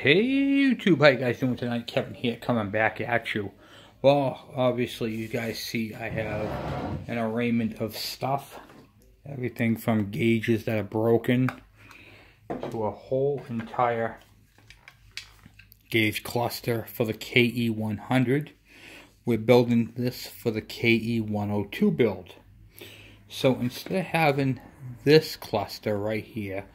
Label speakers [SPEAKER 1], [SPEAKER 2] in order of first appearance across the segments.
[SPEAKER 1] Hey YouTube, how you guys doing tonight? Kevin here, coming back at you. Well, obviously you guys see I have an arraignment of stuff. Everything from gauges that are broken to a whole entire gauge cluster for the ke100. We're building this for the ke102 build. So instead of having this cluster right here,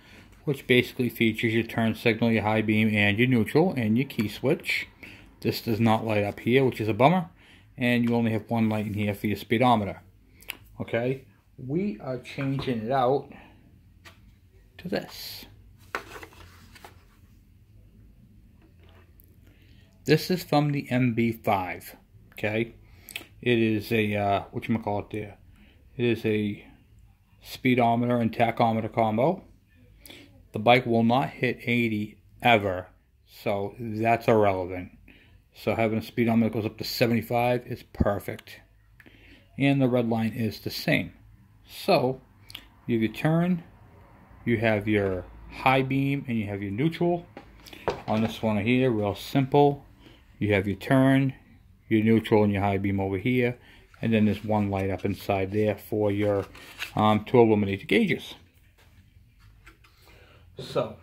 [SPEAKER 1] which basically features your turn signal, your high beam, and your neutral, and your key switch. This does not light up here, which is a bummer. And you only have one light in here for your speedometer. Okay, we are changing it out to this. This is from the MB5. Okay, it is a, whatchamacallit there? It is a speedometer and tachometer combo. The bike will not hit 80 ever, so that's irrelevant. So having a speedometer that goes up to 75 is perfect. And the red line is the same. So you have your turn, you have your high beam, and you have your neutral. On this one here, real simple. You have your turn, your neutral, and your high beam over here. And then there's one light up inside there for your to illuminate the gauges. So,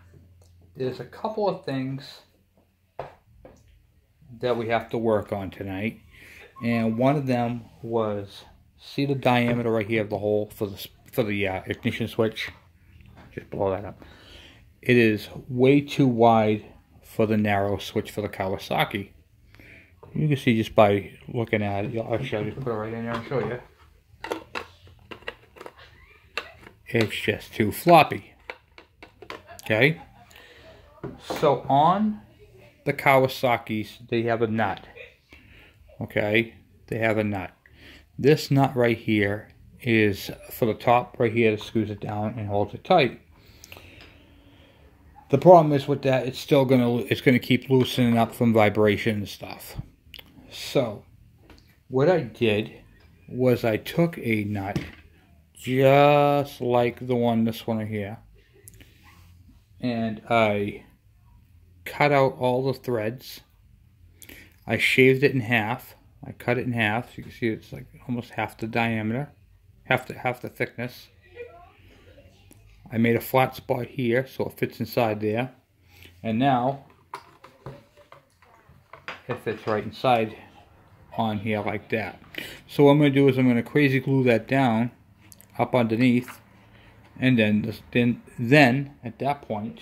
[SPEAKER 1] there's a couple of things that we have to work on tonight, and one of them was, see the diameter right here of the hole for the ignition switch? Just blow that up. It is way too wide for the narrow switch for the Kawasaki. You can see just by looking at it. Actually, I'll just put it right in there and show you. It's just too floppy. Okay, so on the Kawasaki's, they have a nut. Okay, they have a nut. This nut right here is for the top right here that screws it down and holds it tight. The problem is with that, it's gonna keep loosening up from vibration and stuff. So what I did was I took a nut just like this one right here. And I cut out all the threads. I shaved it in half. I cut it in half. So you can see it's like almost half the diameter, half the thickness. I made a flat spot here so it fits inside there. And now it fits right inside on here like that. So what I'm going to do is I'm going to crazy glue that down up underneath. And then at that point,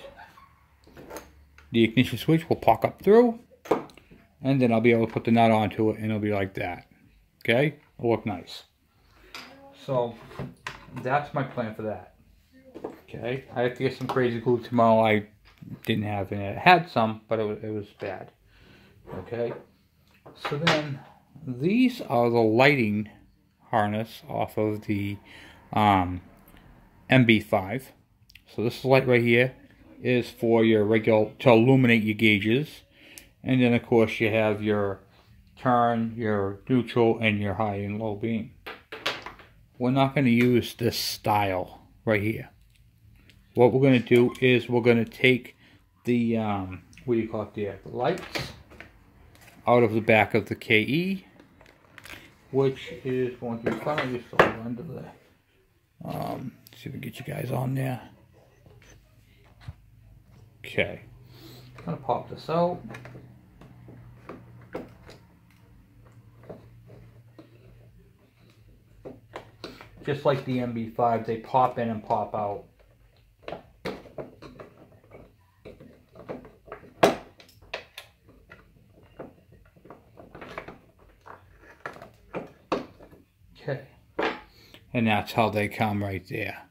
[SPEAKER 1] the ignition switch will pop up through, and then I'll be able to put the nut onto it, and it'll be like that. Okay, it'll look nice. So that's my plan for that. Okay, I have to get some crazy glue tomorrow. I didn't have any. I had some, but it was bad. Okay, so then these are the lighting harness off of the MB5. So this light right here is for your regular, to illuminate your gauges. And then of course you have your turn, your neutral, and your high and low beam. We're not going to use this style right here. What we're going to do is we're going to take the, the lights out of the back of the KE, which is going to be front of you, so under the see if we can get you guys on there. Okay, I'm gonna pop this out. Just like the MB5, they pop in and pop out. Okay. And that's how they come right there.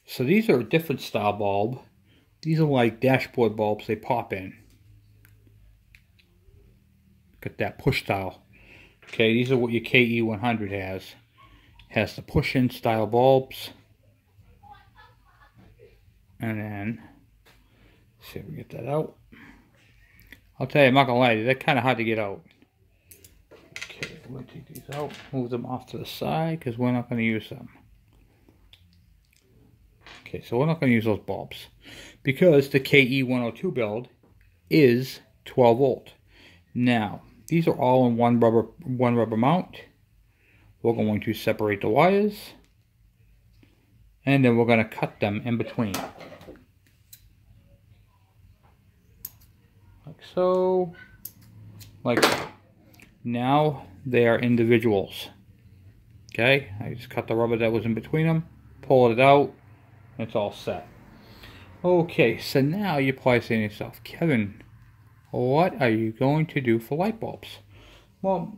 [SPEAKER 1] So these are a different style bulb. These are like dashboard bulbs, they pop in. Got that push style. Okay, these are what your ke100 has. Has the push-in style bulbs. And then, let's see if we get that out. I'll tell you, I'm not gonna lie to you, they're kind of hard to get out. Okay, we're going to take these out, move them off to the side because we're not going to use them. Okay, so we're not going to use those bulbs because the ke102 build is 12 volt. Now, these are all in one rubber mount. We're going to separate the wires, and then we're going to cut them in between. Like so. Like that. Now they are individuals. Okay, I just cut the rubber that was in between them, pull it out, and it's all set. Okay, so now you're probably saying to yourself, Kevin, what are you going to do for light bulbs? Well,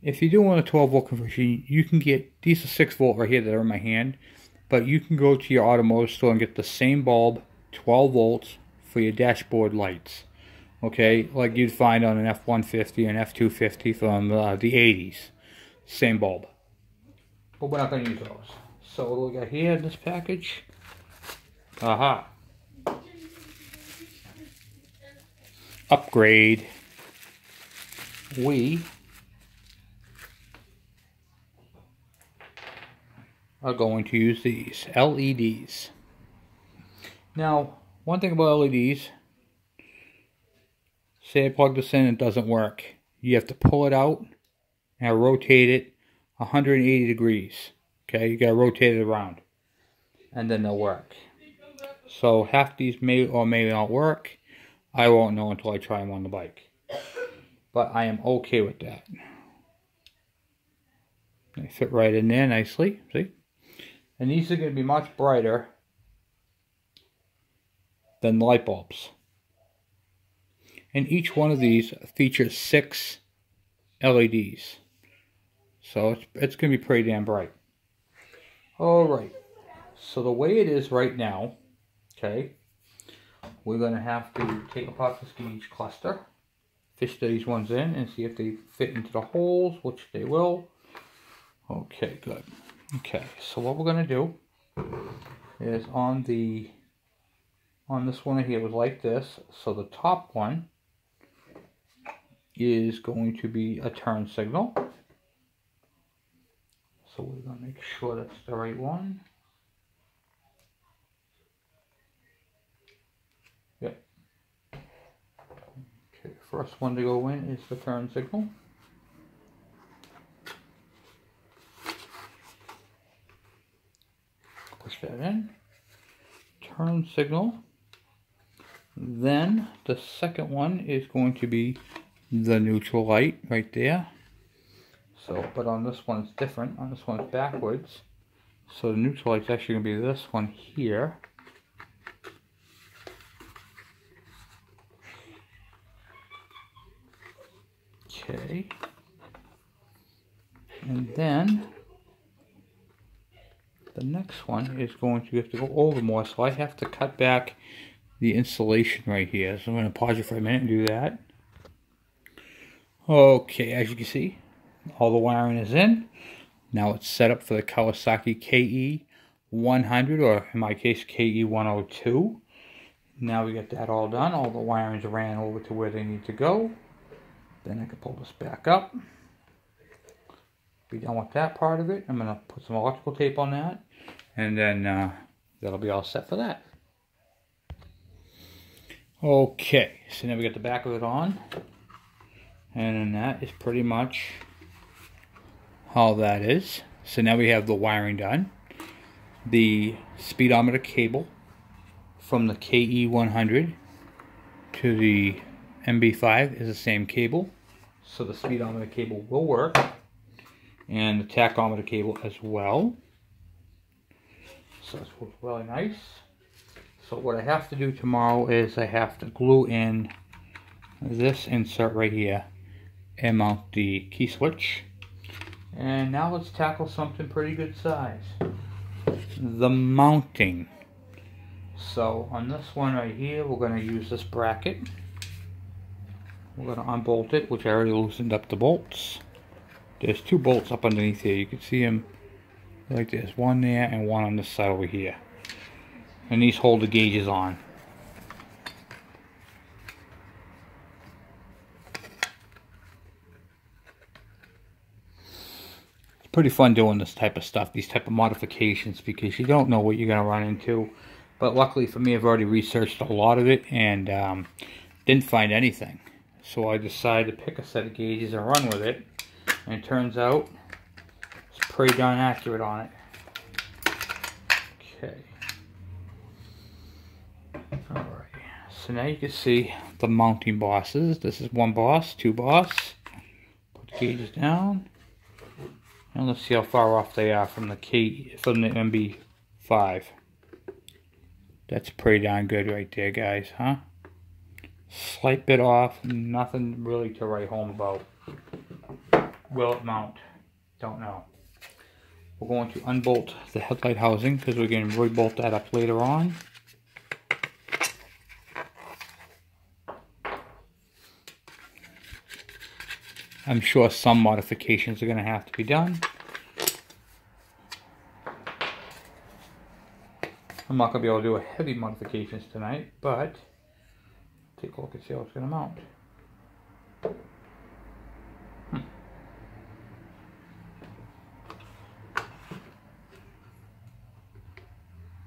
[SPEAKER 1] if you're doing a 12 volt conversion, you can get, these are 6 volt right here that are in my hand, but you can go to your automotive store and get the same bulb, 12 volts, for your dashboard lights. Okay, like you'd find on an F-150 and F-250 from the 80s. Same bulb. But we're not going to use those. So what do we got here in this package? Aha. Upgrade. We are going to use these LEDs. Now, one thing about LEDs, say I plug this in and it doesn't work. You have to pull it out and rotate it 180 degrees. Okay, you got to rotate it around, and then they'll work. So half these may or may not work. I won't know until I try them on the bike. But I am okay with that. They fit right in there nicely, see? And these are going to be much brighter than light bulbs. And each one of these features 6 LEDs. So it's going to be pretty damn bright. Alright, so the way it is right now, okay, we're going to have to take apart this gauge cluster, fish these ones in and see if they fit into the holes, which they will. Okay, good. Okay, so what we're going to do is on this one here, it was like this. So the top one is going to be a turn signal. So we're going to make sure that's the right one. Yep. Okay, first one to go in is the turn signal. Push that in. Turn signal. Then the second one is going to be the neutral light right there. So, but on this one it's different. On this one it's backwards. So the neutral light's actually going to be this one here. Okay. And then the next one is going to have to go over more. So I have to cut back the insulation right here. So I'm going to pause it for a minute and do that. Okay, as you can see, all the wiring is in. Now it's set up for the Kawasaki ke100, or in my case ke102. Now we get that all done. All the wirings ran over to where they need to go. Then I can pull this back up. Be done with that part of it. I'm going to put some electrical tape on that. And then that'll be all set for that. Okay, so now we got the back of it on. And then that is pretty much how that is. So now we have the wiring done. The speedometer cable from the ke100 to the MB5 is the same cable. So the speedometer cable will work. And the tachometer cable as well. So it's really nice. So what I have to do tomorrow is I have to glue in this insert right here and mount the key switch. And now let's tackle something pretty good size. The mounting. So on this one right here, we're going to use this bracket. We're going to unbolt it, which I already loosened up the bolts. There's 2 bolts up underneath here. You can see them like there's one there and one on this side over here. And these hold the gauges on. It's pretty fun doing this type of stuff, these type of modifications, because you don't know what you're going to run into. But luckily for me, I've already researched a lot of it, and Didn't find anything. So I decided to pick a set of gauges and run with it. And it turns out it's pretty darn accurate on it. Okay. Alright. So now you can see the mounting bosses. This is one boss, two boss. Put the gauges down. And let's see how far off they are from the MB5. That's pretty darn good right there, guys, huh? Slight bit off, nothing really to write home about. Will it mount? Don't know. We're going to unbolt the headlight housing because we're going to re-bolt that up later on. I'm sure some modifications are going to have to be done. I'm not going to be able to do a heavy modifications tonight, but take a look and see how it's going to mount.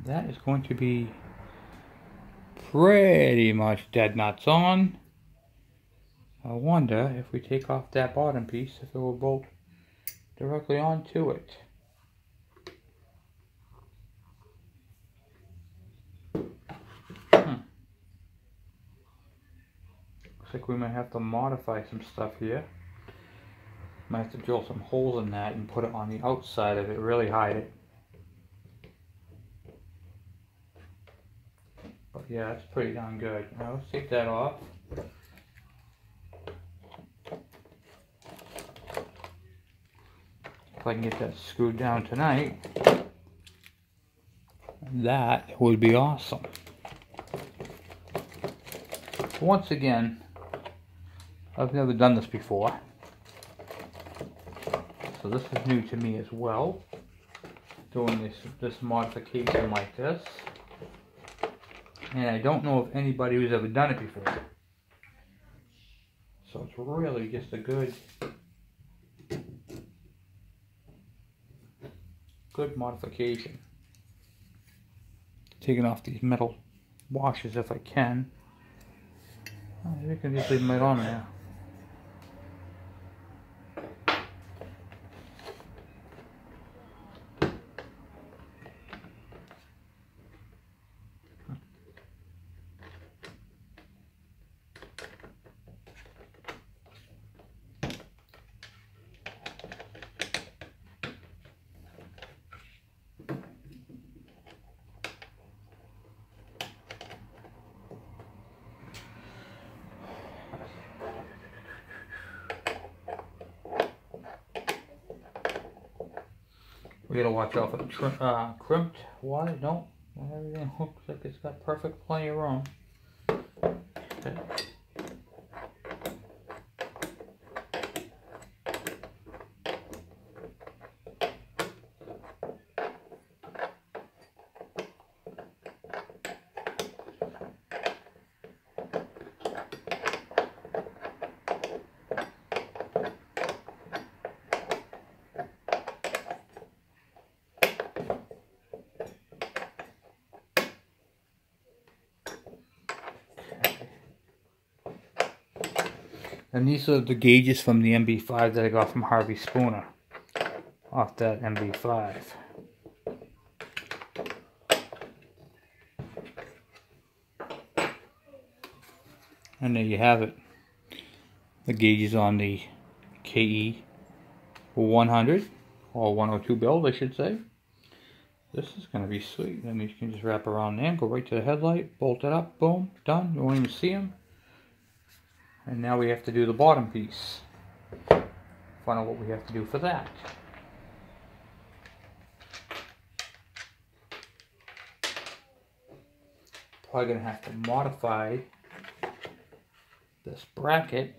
[SPEAKER 1] That is going to be pretty much dead nuts on. I wonder if we take off that bottom piece, if it will bolt directly onto it. Looks like we might have to modify some stuff here. Might have to drill some holes in that and put it on the outside of it, really hide it. But yeah, it's pretty darn good. Now let's take that off. If I can get that screwed down tonight, that would be awesome. Once again, I've never done this before, so this is new to me as well, doing this modification like this, and I don't know of anybody who's ever done it before, so it's really just a good modification. Taking off these metal washers if I can. You can just leave them right on there. We gotta watch out for the crimped wire. No, everything looks like it's got perfect plenty of room. Okay. And these are the gauges from the MB5 that I got from Harvey Spooner off that MB5. And there you have it. The gauges on the ke100 or 102 build, I should say. This is going to be sweet. That means you can just wrap around there, go right to the headlight, bolt it up, boom, done. You won't even see them. And now we have to do the bottom piece. Find out what we have to do for that. Probably going to have to modify this bracket.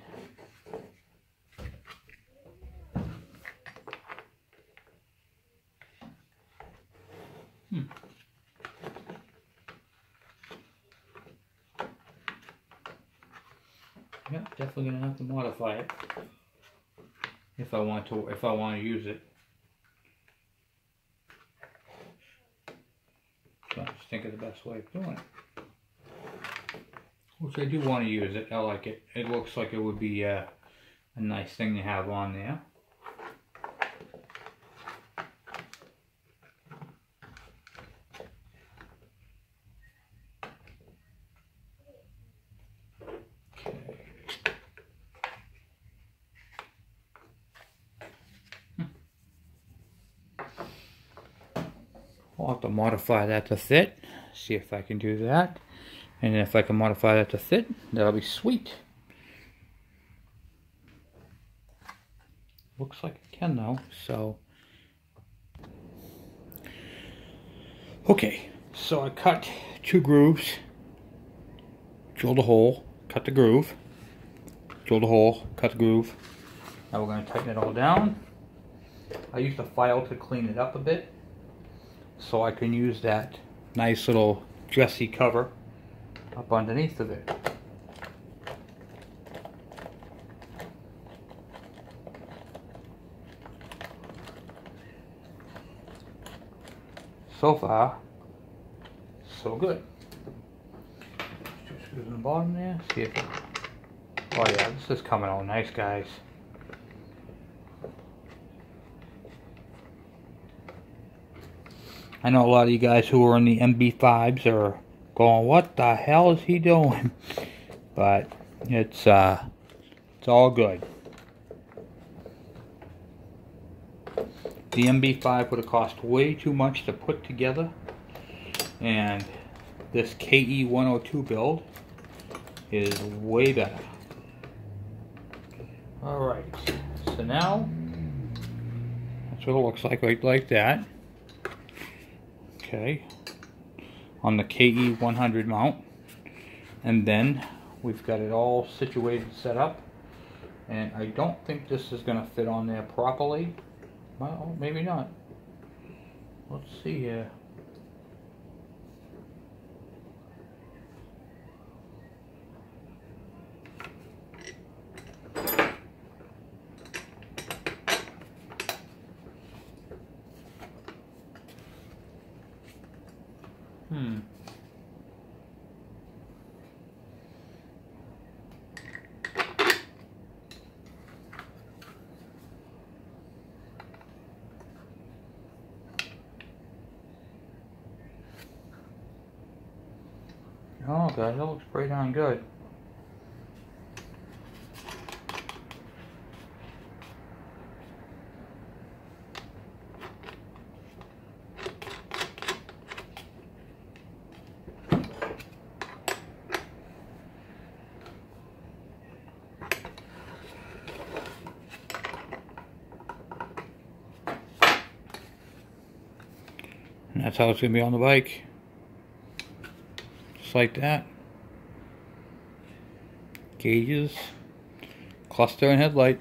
[SPEAKER 1] Yeah, definitely gonna have to modify it if I want to use it. So I'm just thinking the best way of doing it. which I do want to use it. I like it. It looks like it would be a nice thing to have on there. I'll have to modify that to fit. See if I can do that. And if I can modify that to fit, that'll be sweet. Looks like I can though, so. Okay, so I cut 2 grooves, drilled a hole, cut the groove, drilled a hole, cut the groove. Now we're going to tighten it all down. I used a file to clean it up a bit, so I can use that nice little dressy cover up underneath of it. So far, so good. Just screws in the bottom there. See if it, oh yeah, this is coming out nice, guys. I know a lot of you guys who are in the MB5s are going, what the hell is he doing? But it's all good. The MB5 would have cost way too much to put together, and this ke102 build is way better. Alright, so now that's what it looks like, right like that. Okay, on the ke100 mount, and then we've got it all situated, set up, and I don't think this is going to fit on there properly. Well, maybe not. Let's see here. Oh god, that looks pretty darn good. And that's how it's going to be on the bike. Just like that. Gauges, cluster, and headlight.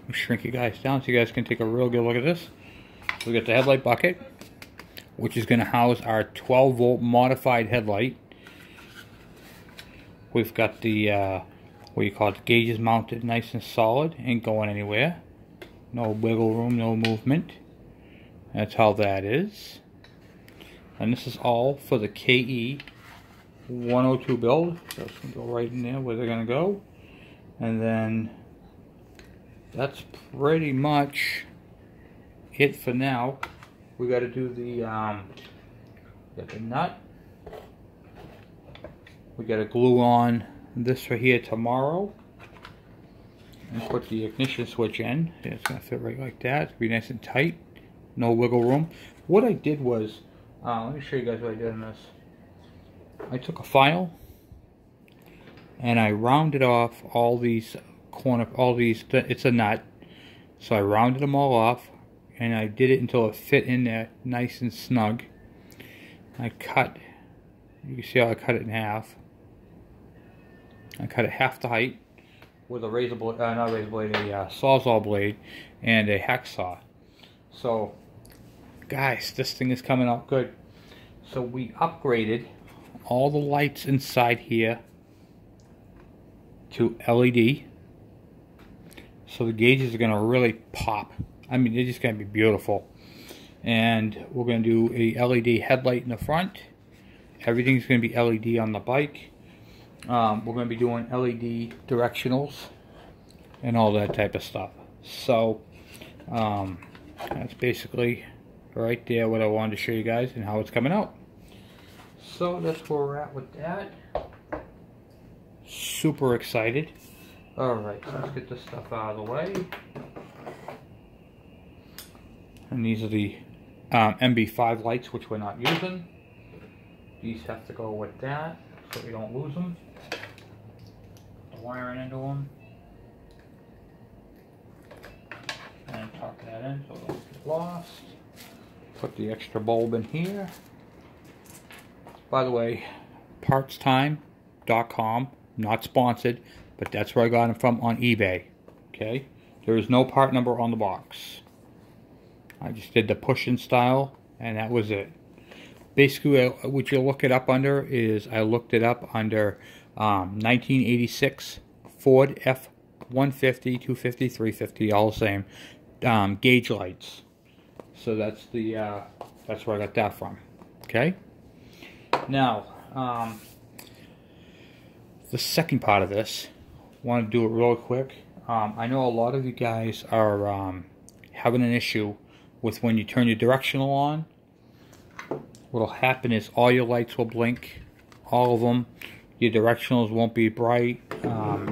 [SPEAKER 1] I'll shrink you guys down so you guys can take a real good look at this. So we got the headlight bucket, which is going to house our 12-volt modified headlight. We've got the what do you call it? The gauges mounted nice and solid, ain't going anywhere. No wiggle room, no movement. That's how that is. And this is all for the ke102 build. So it's going to go right in there where they're going to go. And then that's pretty much it for now. We got to do the got the nut. We got to glue on this right here tomorrow. And put the ignition switch in. Yeah, it's going to fit right like that. It'll be nice and tight. No wiggle room. What I did was, let me show you guys what I did in this. I took a file and I rounded off all these it's a nut. So I rounded them all off and I did it until it fit in there nice and snug. I cut, you can see how I cut it in half. I cut it half the height with a razor blade, not a razor blade, a sawzall blade and a hacksaw. So guys, this thing is coming out good. So we upgraded all the lights inside here to LED. So the gauges are going to really pop. I mean, they're just going to be beautiful. And we're going to do a LED headlight in the front. Everything's going to be LED on the bike. we're going to be doing LED directionals and all that type of stuff. So that's basically right there what I wanted to show you guys and how it's coming out. So that's where we're at with that. Super excited. Alright, so let's get this stuff out of the way. And these are the MB5 lights, which we're not using. These have to go with that so we don't lose them. The wiring into them. And tuck that in so it don't get lost. Put the extra bulb in here. By the way, partstime.com, not sponsored, but that's where I got them from on eBay. Okay? There is no part number on the box. I just did the push-in style, and that was it. Basically, what you look it up under is, I looked it up under 1986 Ford F-150, 250, 350, all the same, gauge lights. So that's the that's where I got that from. Okay. Now, the second part of this, want to do it real quick. I know a lot of you guys are having an issue with when you turn your directional on. What'll happen is all your lights will blink, all of them. Your directionals won't be bright.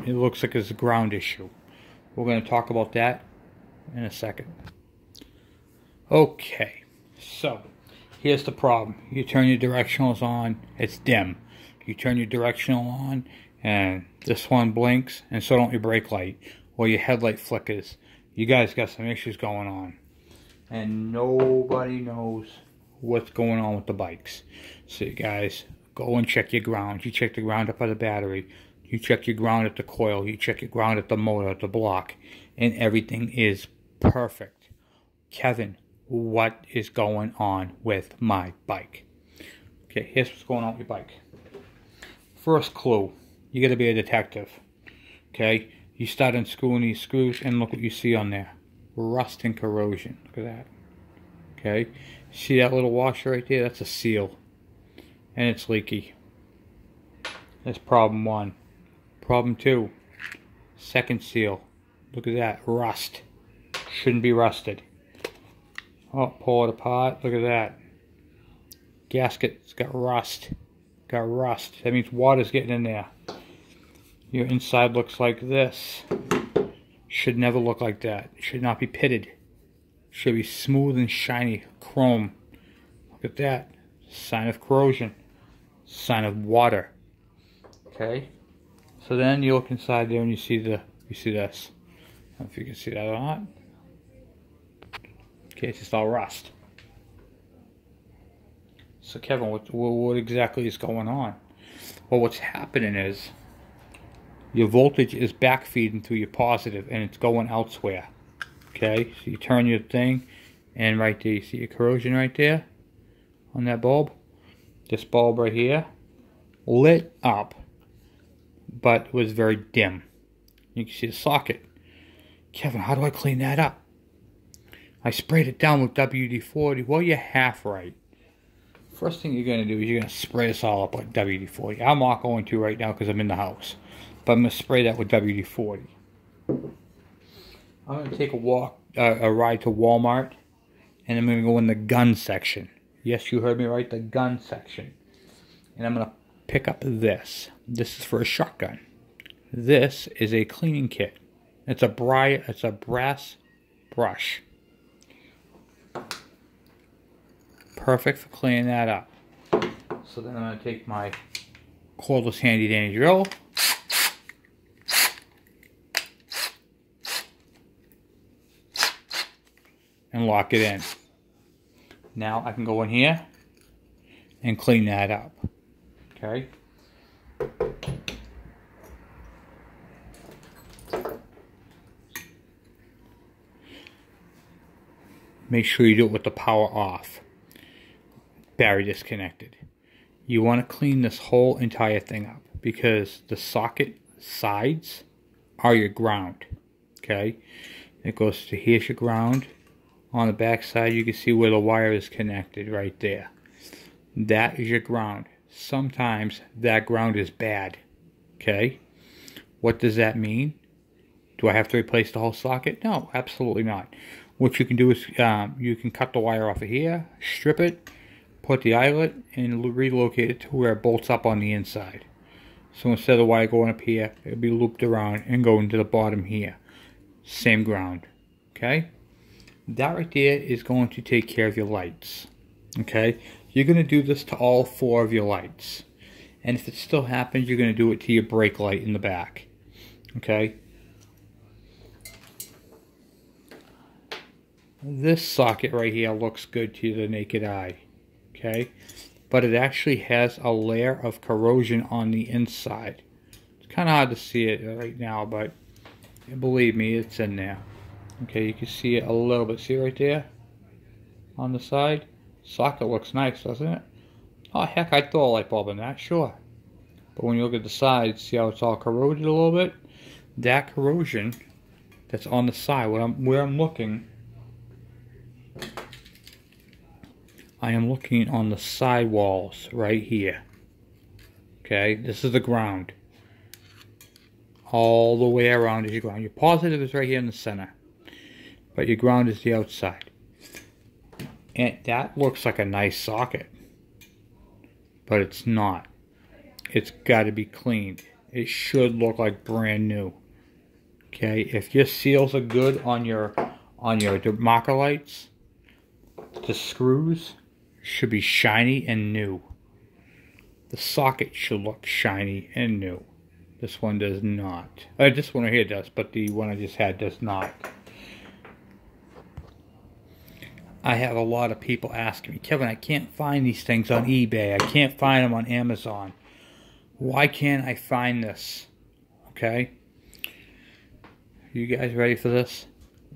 [SPEAKER 1] It looks like it's a ground issue. We're going to talk about that in a second. Okay, so here's the problem. You turn your directionals on, it's dim. You turn your directional on, and this one blinks, and so don't your brake light, or your headlight flickers. You guys got some issues going on, and nobody knows what's going on with the bikes. So you guys go and check your ground. You check the ground up at the battery. You check your ground at the coil. You check your ground at the motor, at the block, and everything is perfect. Kevin, what is going on with my bike? Okay, here's what's going on with your bike. First clue, you got to be a detective. Okay, you start unscrewing these screws, and look what you see on there: rust and corrosion. Look at that. Okay, see that little washer right there? That's a seal, and it's leaky. That's problem one. Problem two, second seal. Look at that, rust. Shouldn't be rusted. Oh, pull it apart. Look at that. Gasket's got rust. Got rust. That means water's getting in there. Your inside looks like this. Should never look like that. It should not be pitted. Should be smooth and shiny. Chrome. Look at that. Sign of corrosion. Sign of water. Okay. So then you look inside there and you see this. I don't know if you can see that or not. Okay, it's just all rust. So Kevin, what exactly is going on? Well, what's happening is your voltage is backfeeding through your positive, and it's going elsewhere. Okay, so you turn your thing, and right there, you see your corrosion right there on that bulb? This bulb right here lit up, but was very dim. You can see the socket. Kevin, how do I clean that up? I sprayed it down with WD-40. Well, you're half right. First thing you're going to do is you're going to spray this all up with WD-40. I'm not going to right now because I'm in the house. But I'm going to spray that with WD-40. I'm going to take a ride to Walmart. And I'm going to go in the gun section. Yes, you heard me right, the gun section. And I'm going to pick up this. This is for a shotgun. This is a cleaning kit. It's a brass brush. Perfect for cleaning that up. So then I'm going to take my cordless handy dandy drill. And lock it in. Now I can go in here and clean that up. Okay. Make sure you do it with the power off. Battery disconnected. You want to clean this whole entire thing up because the socket sides are your ground. Okay. It goes to here's your ground. On the back side you can see where the wire is connected right there. That is your ground. Sometimes that ground is bad. Okay, what does that mean? Do I have to replace the whole socket? No, absolutely not. What you can do is you can cut the wire off of here, strip it, put the eyelet, and relocate it to where it bolts up on the inside. So instead of the wire going up here, it'll be looped around and going to the bottom here. Same ground. Okay? That right there is going to take care of your lights. Okay? You're going to do this to all 4 of your lights. And if it still happens, you're going to do it to your brake light in the back. Okay? This socket right here looks good to the naked eye. Okay? But it actually has a layer of corrosion on the inside. It's kind of hard to see it right now, but believe me, it's in there. Okay, you can see it a little bit. See right there? On the side? Socket looks nice, doesn't it? Oh, heck, I'd throw a light bulb in that, sure. But when you look at the sides, see how it's all corroded a little bit? That corrosion that's on the side, where I'm looking, I am looking on the side walls right here. Okay, this is the ground. All the way around is your ground. Your positive is right here in the center, but your ground is the outside. And that looks like a nice socket, but it's not. It's got to be cleaned. It should look like brand new. Okay, if your seals are good on your marker lights, the screws should be shiny and new. The socket should look shiny and new. This one does not. This one right here does, but the one I just had does not. I have a lot of people asking me, Kevin, I can't find these things on eBay. I can't find them on Amazon. Why can't I find this? Okay? You guys ready for this?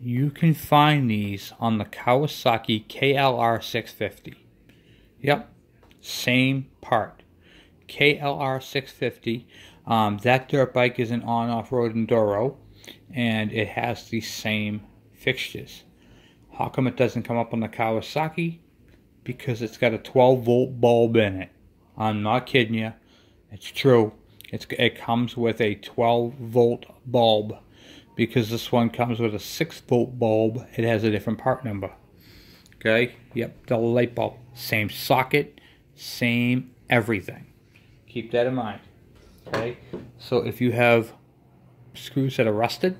[SPEAKER 1] You can find these on the Kawasaki KLR 650. Yep, same part. KLR 650. That dirt bike is an on-off-road enduro, and it has the same fixtures. How come it doesn't come up on the Kawasaki? Because it's got a 12-volt bulb in it. I'm not kidding you. It's true. It comes with a 12-volt bulb. Because this one comes with a 6-volt bulb, it has a different part number. Okay? Yep, the light bulb. Same socket, same everything. Keep that in mind. Okay? So if you have screws that are rusted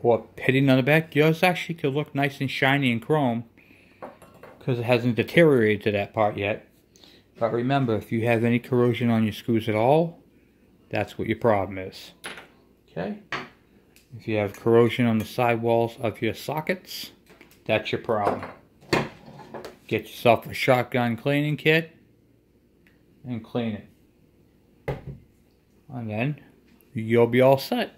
[SPEAKER 1] or pitting on the back, yours actually could look nice and shiny and chrome because it hasn't deteriorated to that part yet. But remember, if you have any corrosion on your screws at all, that's what your problem is. Okay? If you have corrosion on the side walls of your sockets, that's your problem. Get yourself a shotgun cleaning kit and clean it. And then you'll be all set.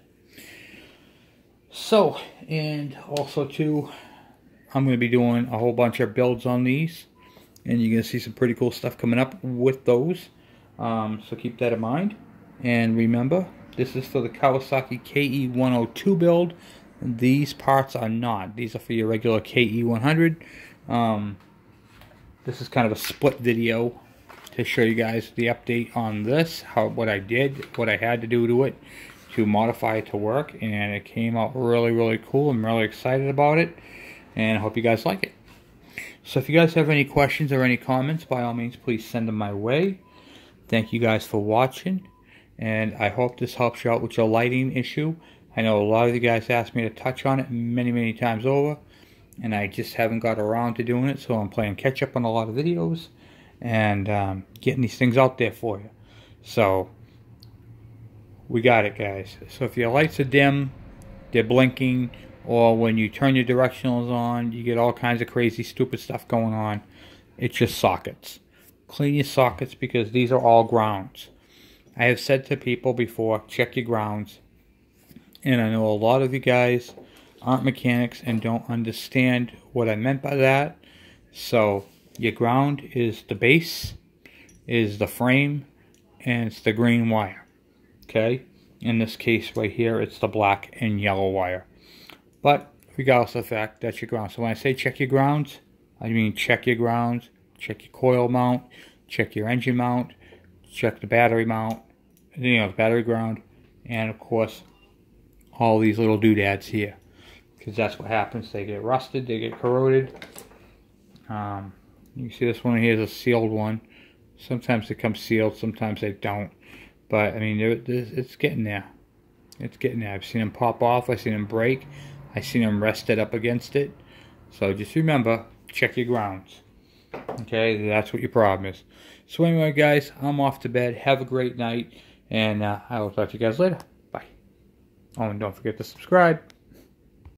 [SPEAKER 1] So, and also too, I'm going to be doing a whole bunch of builds on these. And you're going to see some pretty cool stuff coming up with those. So keep that in mind. And remember, this is for the Kawasaki ke102 build. These parts are not. These are for your regular ke100. This is kind of a split video to show you guys the update on this, what I did, what I had to do to it to modify it to work, and it came out really, really cool. I'm really excited about it, and I hope you guys like it. So if you guys have any questions or any comments, by all means, please send them my way. Thank you guys for watching, and I hope this helps you out with your lighting issue. I know a lot of you guys asked me to touch on it many, many times over, and I just haven't got around to doing it, so I'm playing catch up on a lot of videos and getting these things out there for you. So we got it, guys. So if your lights are dim, they're blinking, or when you turn your directionals on, you get all kinds of crazy, stupid stuff going on, it's just sockets. Clean your sockets because these are all grounds. I have said to people before, check your grounds. And I know a lot of you guys aren't mechanics and don't understand what I meant by that. So your ground is the base, is the frame, and it's the green wire. Okay? In this case right here, it's the black and yellow wire. But regardless of the fact, that's your ground. So when I say check your grounds, I mean check your grounds, check your coil mount, check your engine mount, check the battery mount, you know, the battery ground, and of course all these little doodads here, because that's what happens. They get rusted, they get corroded. You see this one here is a sealed one. Sometimes they come sealed, sometimes they don't. But I mean, it's getting there. It's getting there. I've seen them pop off. I've seen them break. I've seen them rested up against it. So just remember, check your grounds. Okay, that's what your problem is. So anyway, guys, I'm off to bed. Have a great night, and I will talk to you guys later. Bye. Oh, and don't forget to subscribe.